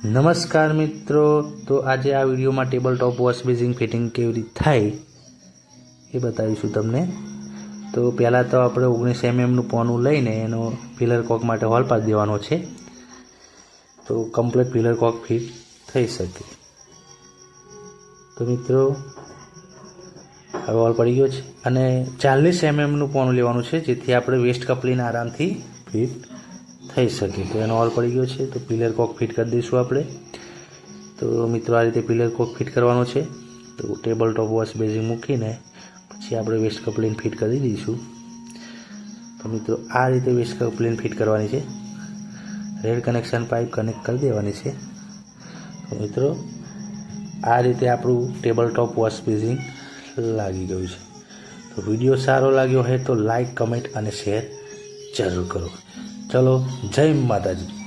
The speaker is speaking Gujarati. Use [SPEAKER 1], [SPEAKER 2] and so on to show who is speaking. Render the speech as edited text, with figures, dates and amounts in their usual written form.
[SPEAKER 1] નમસ્કાર મિત્રો, તો આજે આ વિડીયોમાં table top wash basin fitting કેવી રીતે થાય એ બતાવીશું તમને। તો પહેલાં તો આપણે 19 mmનું પોનું લઈને એનો પિલર કોક માટે હોલ પાડી દેવાનો છે, તો કમ્પ્લીટ પિલર કોક ફિટ થઈ શકે। તો મિત્રો હવે હોલ પડી ગયો છે અને 40 mmનું પોનું લેવાનું છે, જેથી આપણે વેસ્ટ કપલીને આરામથી ફિટ થઈ શકે। તો એનો હોલ પડી ગયો છે, તો પિલર કોક ફિટ કરી દઈશું આપણે। તો મિત્રો આ રીતે પિલર કોક ફિટ કરવાનો છે। તો ટેબલ ટોપ વોશ બેસિન મૂકીને પછી આપણે વેસ્ટ કપલીને ફિટ કરી દઈશું। તો મિત્રો આ રીતે વેસ્ટ કપલીને ફિટ કરવાની છે, રેડ કનેક્શન પાઇપ કનેક્ટ કરી દેવાની છે। તો મિત્રો આ રીતે આપણું ટેબલ ટોપ વોશ બેસિન લાગી ગયું છે। તો વિડીયો સારો લાગ્યો હોય તો લાઈક, કમેન્ટ અને શેર જરૂર કરો। ચલો, જય માતાજી।